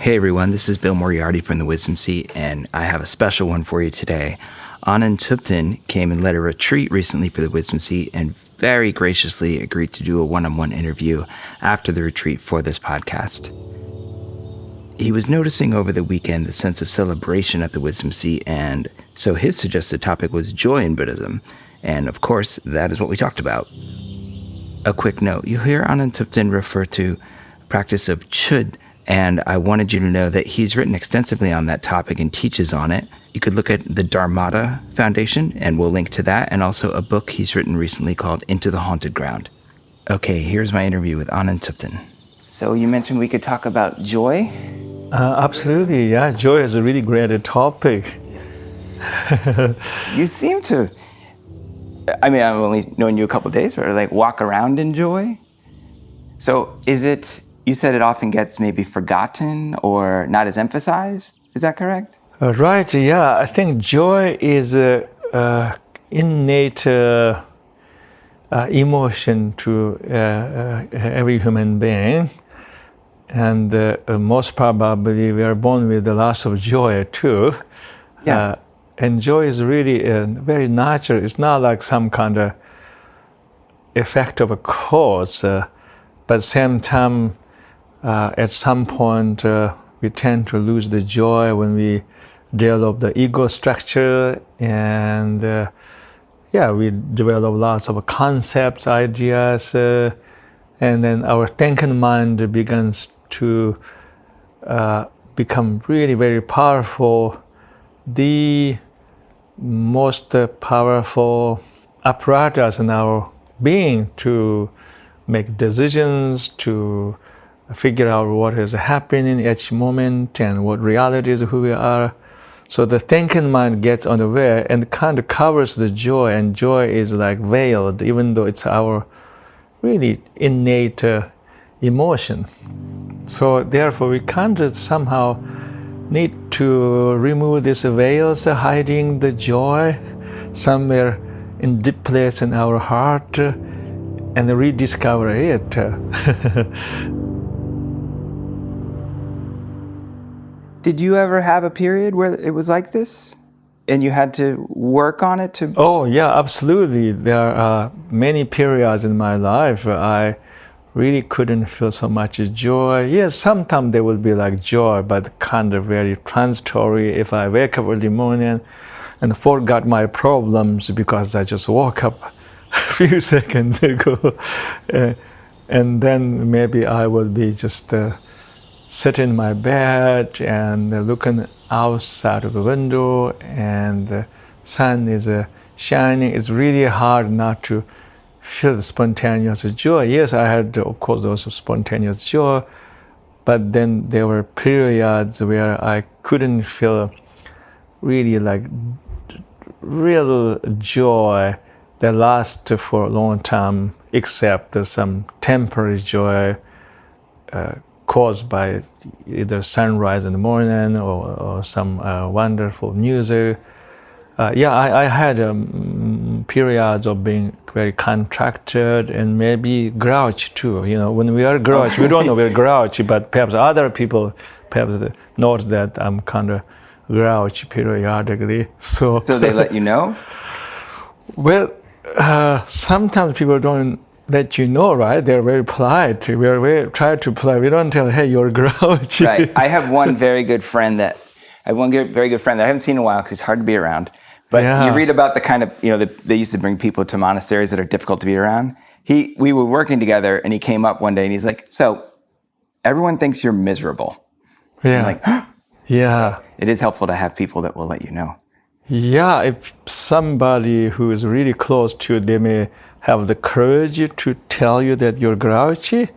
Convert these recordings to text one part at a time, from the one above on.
Hey everyone, this is Bill Moriarty from the Wisdom Seat, and I have a special one for you today. Anam Thubten came and led a retreat recently for the Wisdom Seat and very graciously agreed to do a one-on-one interview after the retreat for this podcast. He was noticing over the weekend the sense of celebration at the Wisdom Seat, and so his suggested topic was joy in Buddhism, and of course, that is what we talked about. A quick note, you'll hear Anam Thubten refer to practice of Chod, and I wanted you to know that he's written extensively on that topic and teaches on it. You could look at the Dharmata Foundation, and we'll link to that, and also a book he's written recently called Into the Haunted Ground. Okay, here's my interview with Anam Thubten. So you mentioned we could talk about joy? Absolutely, yeah. Joy is a really great topic. You seem to, I've only known you a couple of days, but walk around in joy? So is it, you said it often gets maybe forgotten or not as emphasized. Is that correct? Right, yeah. I think joy is an innate emotion to every human being. And most probably we are born with the loss of joy too. Yeah. And joy is really very natural. It's not like some kind of effect of a cause, but at the same time, at some point, we tend to lose the joy when we develop the ego structure, and we develop lots of concepts, ideas, and then our thinking mind begins to become really very powerful. The most powerful apparatus in our being to make decisions, to figure out what is happening each moment and what reality is who we are. So the thinking mind gets unaware and kind of covers the joy, and joy is like veiled, even though it's our really innate emotion. So therefore we kind of somehow need to remove these veils hiding the joy somewhere in deep place in our heart and rediscover it. Did you ever have a period where it was like this and you had to work on it to? Oh yeah, absolutely. There are many periods in my life where I really couldn't feel so much joy. Yes, sometimes there will be like joy, but kind of very transitory. If I wake up early morning and forgot my problems because I just woke up a few seconds ago, and then maybe I will be just sitting in my bed and looking outside of the window, and the sun is shining. It's really hard not to feel the spontaneous joy. Yes, I had, of course, those spontaneous joy, but then there were periods where I couldn't feel really like real joy that lasts for a long time, except some temporary joy caused by either sunrise in the morning or some wonderful music. I had periods of being very contracted and maybe grouchy too. You know, when we are grouchy, we don't know we're grouchy, but perhaps other people notice that I'm kind of grouchy periodically. So they let you know? Well, sometimes people don't let you know, right? They're very polite. We're very try to polite. We don't tell, hey, you're grouchy. Right. I have one very good friend that I haven't seen in a while because he's hard to be around. But you read about the kind of, they used to bring people to monasteries that are difficult to be around. We were working together and he came up one day and he's like, so everyone thinks you're miserable. Yeah. I'm like, yeah. So it is helpful to have people that will let you know. Yeah, if somebody who is really close to you, they may have the courage to tell you that you're grouchy.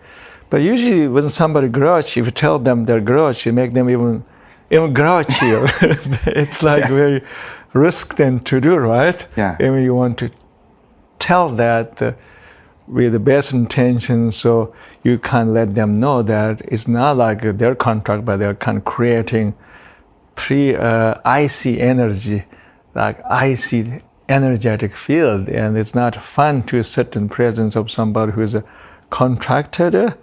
But usually when somebody grouchy, if you tell them they're grouchy, make them even grouchier. It's like very risky to do, right? Yeah. And you want to tell that with the best intentions, so you can't let them know that it's not like their contract, but they're kind of creating icy energy, like icy energetic field, and it's not fun to sit in presence of somebody who is contracted.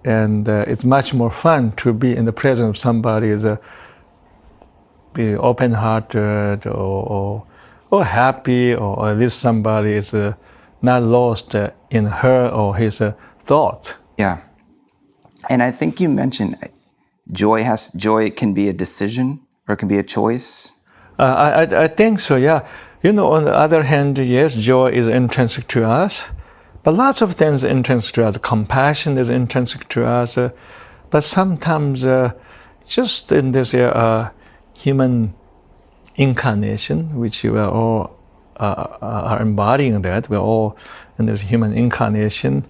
And it's much more fun to be in the presence of somebody who's be open-hearted or happy, or at least somebody is not lost in her or his thoughts. Yeah. And I think you mentioned joy can be a decision or it can be a choice. I think so, yeah. You know, on the other hand, yes, joy is intrinsic to us, but lots of things are intrinsic to us. Compassion is intrinsic to us, but sometimes just in this human incarnation, which we are all are embodying that, we're all in this human incarnation,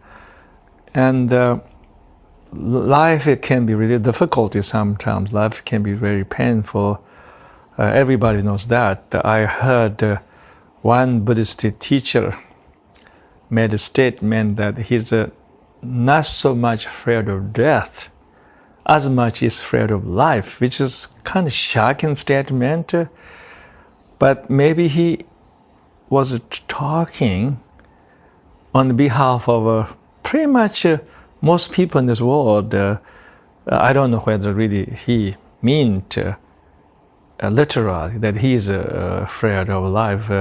and life, it can be really difficult sometimes. Life can be very painful. Everybody knows that. I heard one Buddhist teacher made a statement that he's not so much afraid of death as much as afraid of life, which is kind of shocking statement. But maybe he was talking on behalf of pretty much most people in this world. I don't know whether really he meant literally that he's afraid of life.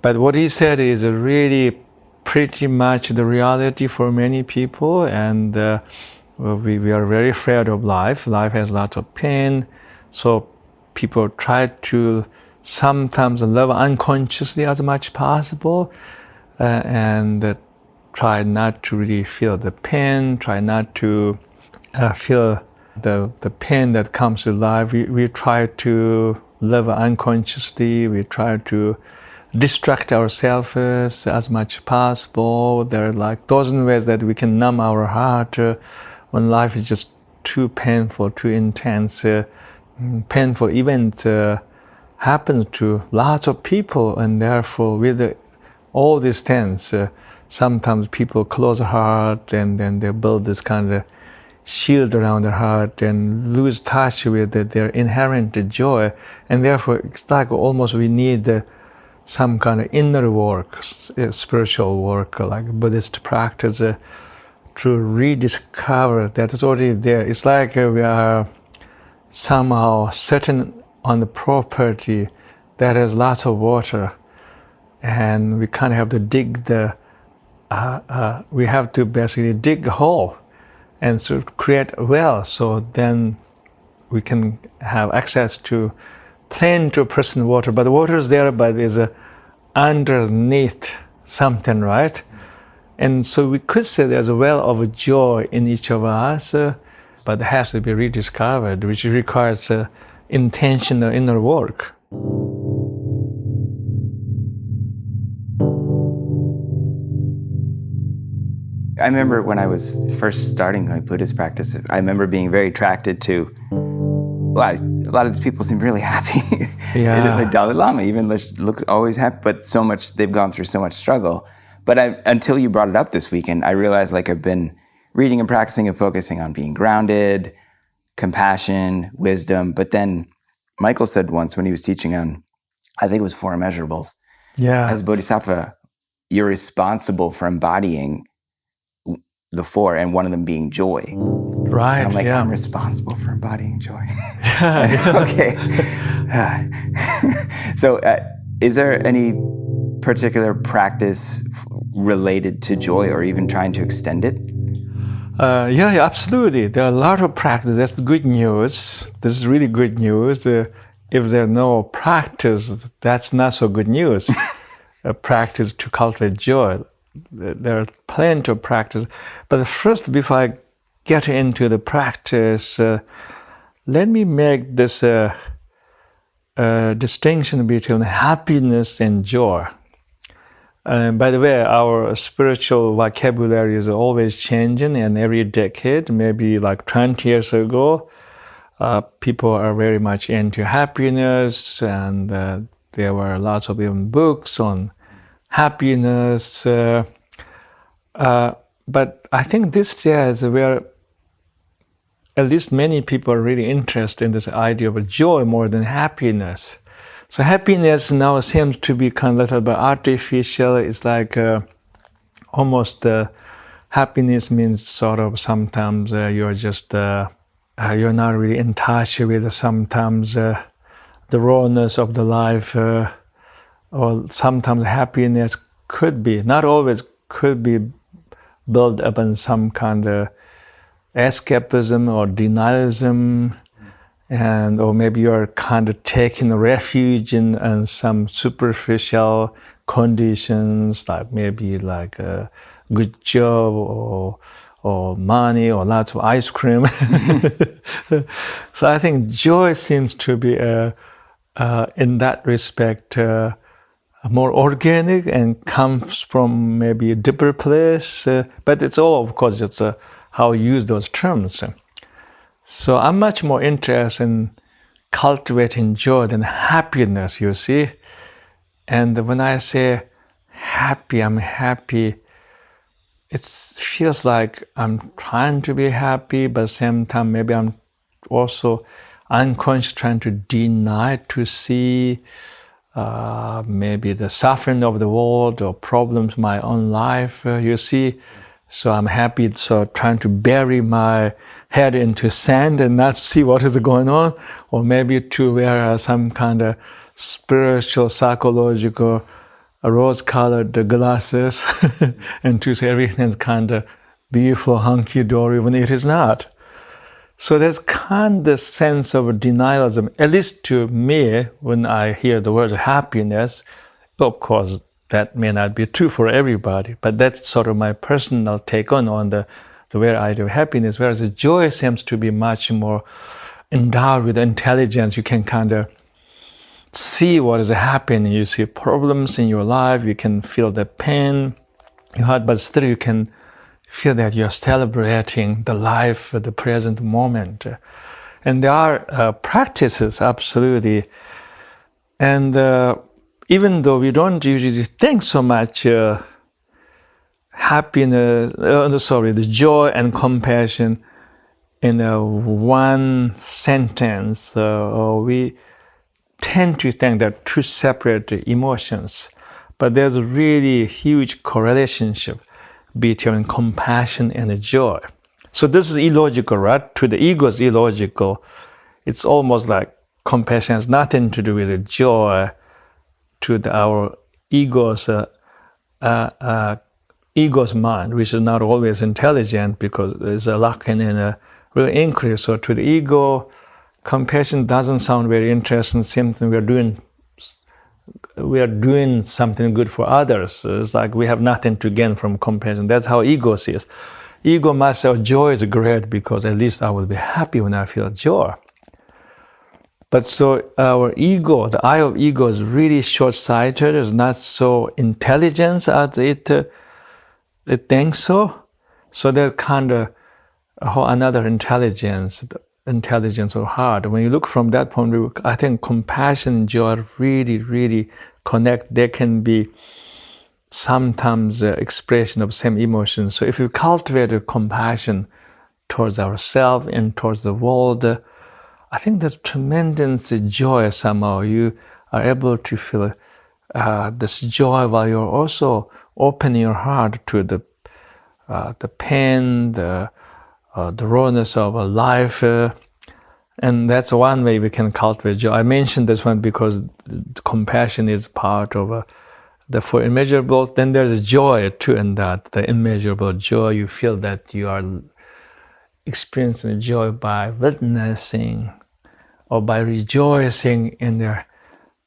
But what he said is really pretty much the reality for many people. And we are very afraid of life. Life has lots of pain. So people try to sometimes live unconsciously as much possible, and try not to really feel the pain, try not to feel the pain that comes to life. We try to live unconsciously. We try to distract ourselves as much as possible. There are like dozen ways that we can numb our heart when life is just too painful, too intense. Painful event happens to lots of people, and therefore with all these things, sometimes people close their heart and then they build this kind of shield around their heart and lose touch with their inherent joy. And therefore it's like almost we need some kind of inner work, spiritual work, like Buddhist practice, to rediscover that is already there. It's like we are somehow sitting on the property that has lots of water, and we kind of have to dig we have to basically dig a hole and so create a well, so then we can have access to plenty of personal water. But the water is there, but is underneath something, right? And so we could say there's a well of joy in each of us, but it has to be rediscovered, which requires intentional inner work. I remember when I was first starting my Buddhist practice, I remember being very attracted to, well, a lot of these people seem really happy. Yeah. Like Dalai Lama even looks always happy, but so much, they've gone through so much struggle. But until you brought it up this weekend, I realized like I've been reading and practicing and focusing on being grounded, compassion, wisdom. But then Michael said once when he was teaching on, I think it was Four Immeasurables, Yeah. as Bodhisattva, you're responsible for embodying the four, and one of them being joy. Right. And I'm like, yeah. I'm responsible for embodying joy. Yeah. Okay. So is there any particular practice related to joy or even trying to extend it? Yeah, absolutely. There are a lot of practice. That's good news. This is really good news. If there's no practice, that's not so good news. Practice to cultivate joy. There are plenty of practice. But first, before I get into the practice, let me make this distinction between happiness and joy. By the way, our spiritual vocabulary is always changing, and every decade, maybe like 20 years ago, people are very much into happiness, and there were lots of even books on happiness. But I think these days, where at least many people are really interested in this idea of joy more than happiness. So happiness now seems to be kind of a little bit artificial. It's like almost happiness means sort of sometimes you're just you're not really in touch with sometimes the rawness of the life, or sometimes happiness could be, not always, could be built up in some kind of escapism or denialism, and or maybe you're kind of taking refuge in some superficial conditions, like maybe like a good job or money or lots of ice cream. So I think joy seems to be in that respect more organic and comes from maybe a deeper place, but it's all, of course, just how you use those terms. So I'm much more interested in cultivating joy than happiness, you see. And when I say happy, I'm happy, it feels like I'm trying to be happy, but at the same time, maybe I'm also unconsciously trying to deny to see maybe the suffering of the world or problems in my own life, you see. So I'm happy, so trying to bury my head into sand and not see what is going on, or maybe to wear some kind of spiritual, psychological, rose-colored glasses and to say everything is kind of beautiful, hunky-dory when it is not. So there's kind of sense of denialism, at least to me, when I hear the word happiness. Of course, that may not be true for everybody, but that's sort of my personal take on the way I do happiness, whereas the joy seems to be much more endowed with intelligence. You can kind of see what is happening. You see problems in your life, you can feel the pain you had, but still you can feel that you're celebrating the life, the present moment. And there are practices, absolutely. And even though we don't usually think so much happiness, the joy and compassion in one sentence, we tend to think they're two separate emotions. But there's a really huge correlation between compassion and joy. So this is illogical, right? To the ego, it's illogical. It's almost like compassion has nothing to do with the joy. To our ego's mind, which is not always intelligent because it's lacking in a real inquiry. So to the ego, compassion doesn't sound very interesting. Something we are doing something good for others. It's like we have nothing to gain from compassion. That's how ego sees. Ego must say, joy is great because at least I will be happy when I feel joy. But so our ego, the eye of ego is really short-sighted. It's not so intelligent as it thinks so. So there's kind of another intelligence, the intelligence of heart. When you look from that point of view, I think compassion and joy really, really connect. They can be sometimes expression of same emotion. So if you cultivate a compassion towards ourselves and towards the world, I think there's tremendous joy somehow. You are able to feel this joy while you're also opening your heart to the pain, the rawness of a life. And that's one way we can cultivate joy. I mentioned this one because compassion is part of the four immeasurable. Then there's joy too in that, the immeasurable joy. You feel that you are experiencing joy by witnessing or by rejoicing in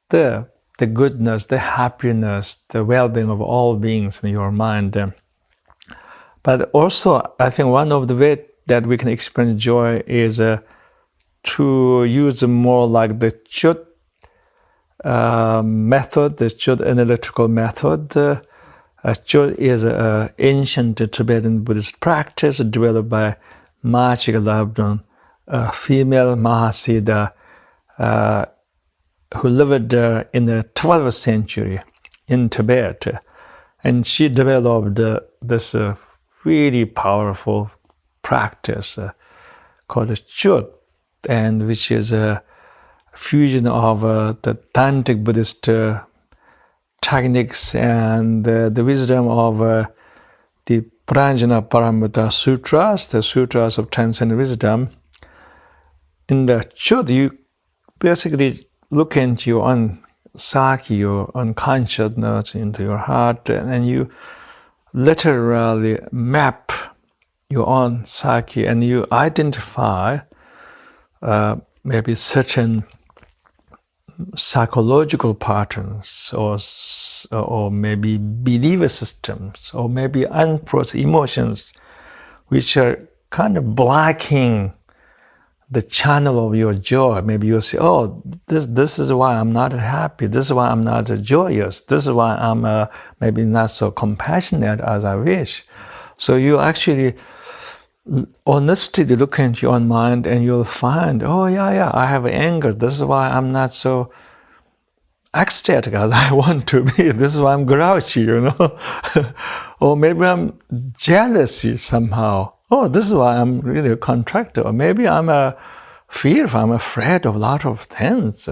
the goodness, the happiness, the well-being of all beings in your mind. But also, I think one of the ways that we can experience joy is to use more like the Chod method, the Chod analytical method. Chod is an ancient Tibetan Buddhist practice developed by Machi Labdon, a female Mahasiddha who lived in the 12th century in Tibet. And she developed this really powerful practice called Chod, and which is a fusion of the Tantric Buddhist techniques and the wisdom of the Pranjana Paramita Sutras, the Sutras of Transcendent Wisdom. In the Chod, you basically look into your own psyche, your unconsciousness, into your heart, and you literally map your own psyche, and you identify maybe certain psychological patterns, or maybe belief systems, or maybe unprocessed emotions, which are kind of blocking the channel of your joy. Maybe you'll say, oh, this is why I'm not happy. This is why I'm not joyous. This is why I'm maybe not so compassionate as I wish. So you actually honestly look into your own mind, and you'll find, oh yeah, I have anger. This is why I'm not so ecstatic as I want to be. This is why I'm grouchy, or maybe I'm jealous somehow. Oh, this is why I'm really a contractor. Or maybe I'm fearful. I'm afraid of a lot of things.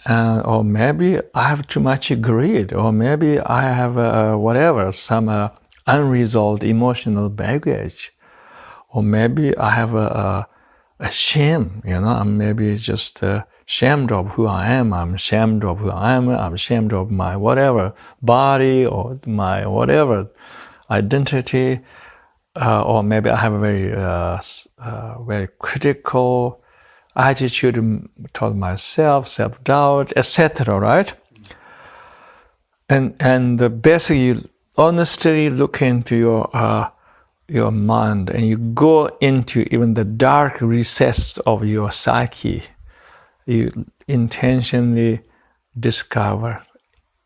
Or maybe I have too much greed. Or maybe I have some unresolved emotional baggage. Or maybe I have a shame. I'm maybe just ashamed of who I am. I'm ashamed of who I am. I'm ashamed of my whatever body or my whatever identity. Or maybe I have a very critical attitude toward myself, self-doubt, etc. Right? And basically, you honestly look into your mind, and you go into even the dark recess of your psyche. You intentionally discover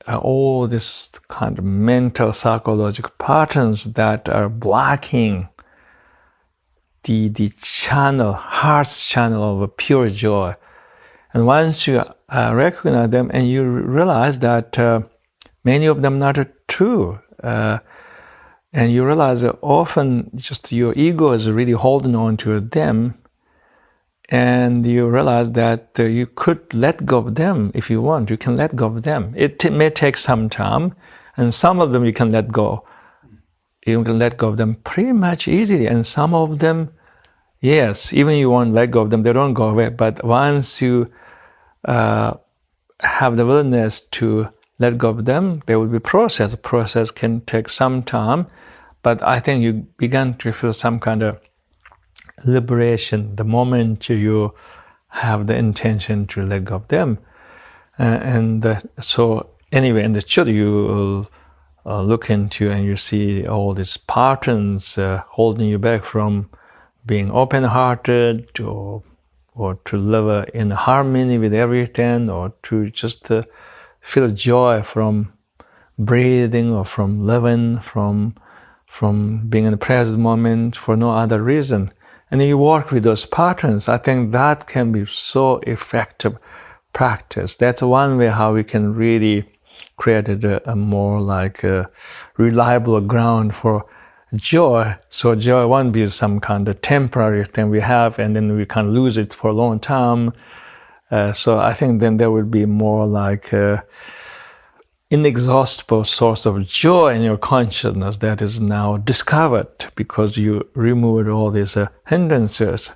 all this kind of mental psychological patterns that are blocking the channel, heart's channel of a pure joy. And once you recognize them, and you realize that many of them not true, and you realize that often just your ego is really holding on to them, and you realize that you could let go of them if you want. You can let go of them. It may take some time, and some of them you can let go. You can let go of them pretty much easily, and some of them, yes, even you want to let go of them, they don't go away. But once you have the willingness to let go of them, there will be process. The process can take some time, but I think you begin to feel some kind of liberation the moment you have the intention to let go of them. So anyway, in the Chod, you look into, and you see all these patterns holding you back from being open-hearted, or to live in harmony with everything, or to just feel joy from breathing, or from living, from being in the present moment for no other reason. And you work with those patterns. I think that can be so effective practice. That's one way how we can really create a more like a reliable ground for joy. So joy won't be some kind of temporary thing we have, and then we can lose it for a long time. So I think then there will be more like inexhaustible source of joy in your consciousness that is now discovered because you removed all these hindrances.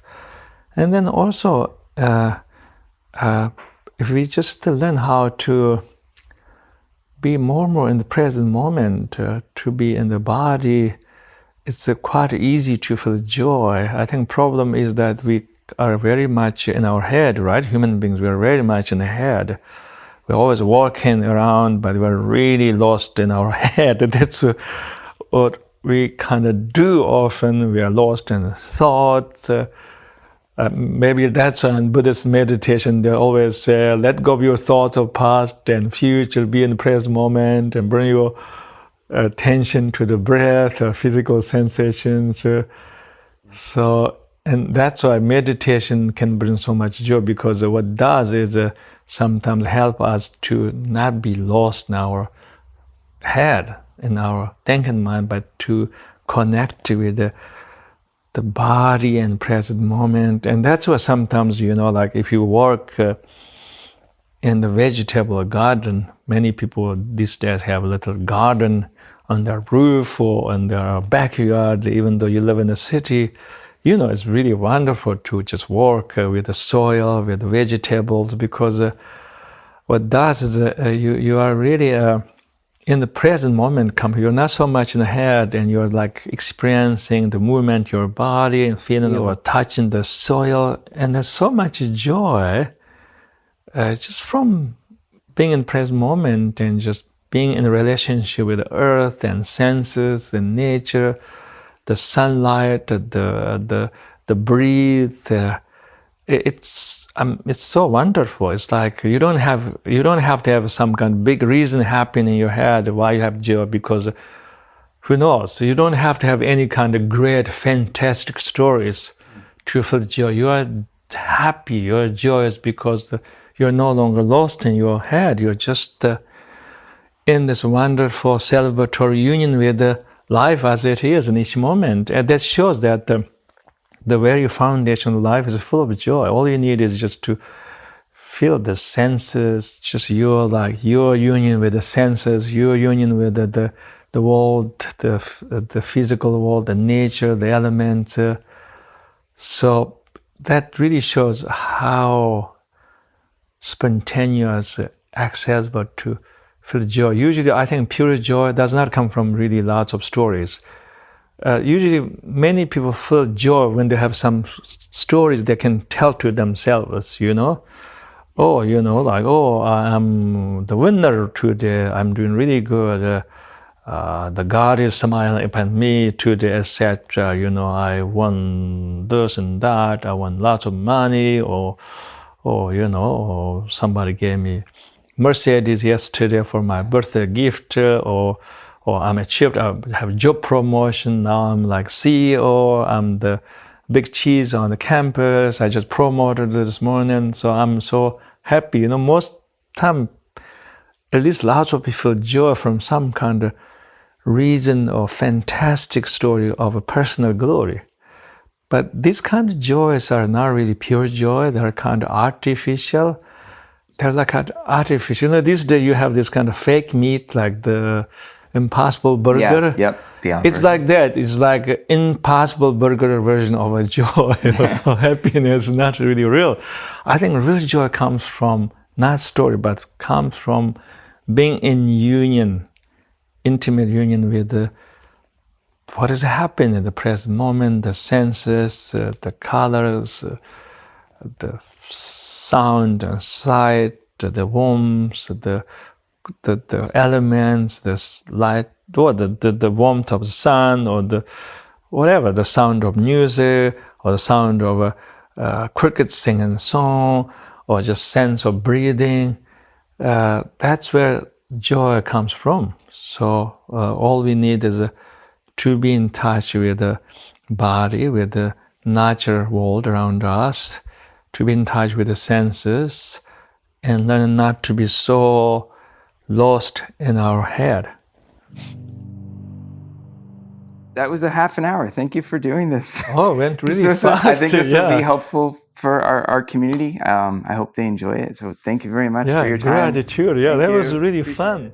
And then also, if we just learn how to be more and more in the present moment, to be in the body, it's quite easy to feel joy. I think problem is that we are very much in our head, right? Human beings, we are very much in the head. We're always walking around, but we're really lost in our head. That's what we kind of do often. We are lost in thoughts. Maybe that's in Buddhist meditation. They always say, let go of your thoughts of past and future, be in the present moment, and bring your attention to the breath or physical sensations. And that's why meditation can bring so much joy, because what it does is sometimes help us to not be lost in our head, in our thinking mind, but to connect with the body and present moment. And that's why sometimes, like if you work in the vegetable garden, many people these days have a little garden on their roof or in their backyard, even though you live in a city. It's really wonderful to just work with the soil, with the vegetables, because what does is you are really in the present moment. You're not so much in the head, and you're like experiencing the movement, your body, and feeling or touching the soil, and there's so much joy just from being in the present moment and just being in a relationship with the earth and senses and nature, the sunlight, the breeze. It's so wonderful. It's like you don't have to have some kind of big reason happening in your head why you have joy, because who knows? You don't have to have any kind of great, fantastic stories to feel joy. You are happy, you're joyous because you're no longer lost in your head. You're just in this wonderful celebratory union with life as it is in each moment. And that shows that the very foundation of life is full of joy. All you need is just to feel the senses, just your union with the senses, your union with the world, the physical world, the nature, the elements. So that really shows how spontaneous, accessible to feel joy. Usually, I think pure joy does not come from really lots of stories. Usually, many people feel joy when they have some stories they can tell to themselves, I'm the winner today, I'm doing really good, the God is smiling upon me today, etc. I won this and that, I won lots of money, or somebody gave me Mercedes yesterday for my birthday gift, or I'm achieved, I have job promotion, now I'm like CEO, I'm the big cheese on the campus, I just promoted this morning, so I'm so happy. Most time, at least lots of people feel joy from some kind of reason or fantastic story of a personal glory. But these kind of joys are not really pure joy, they're kind of artificial. They're like artificial. These days you have this kind of fake meat, like the Impossible Burger. Yep. It's like that. It's like an Impossible Burger version of a joy. Happiness is not really real. I think real joy comes from not story, but comes from being in union, intimate union with what is happening in the present moment, the senses, the colors, the sound and sight, the warmth, the elements, the light, or the warmth of the sun, or the sound of music, or the sound of a cricket singing a song, or just sense of breathing. That's where joy comes from. So all we need is to be in touch with the body, with the natural world around us, to be in touch with the senses, and learn not to be so lost in our head. That was a half an hour. Thank you for doing this. Oh, it went really fast. I think this will be helpful for our community. I hope they enjoy it. So thank you very much for your time. Gratitude. Yeah, that was really fun.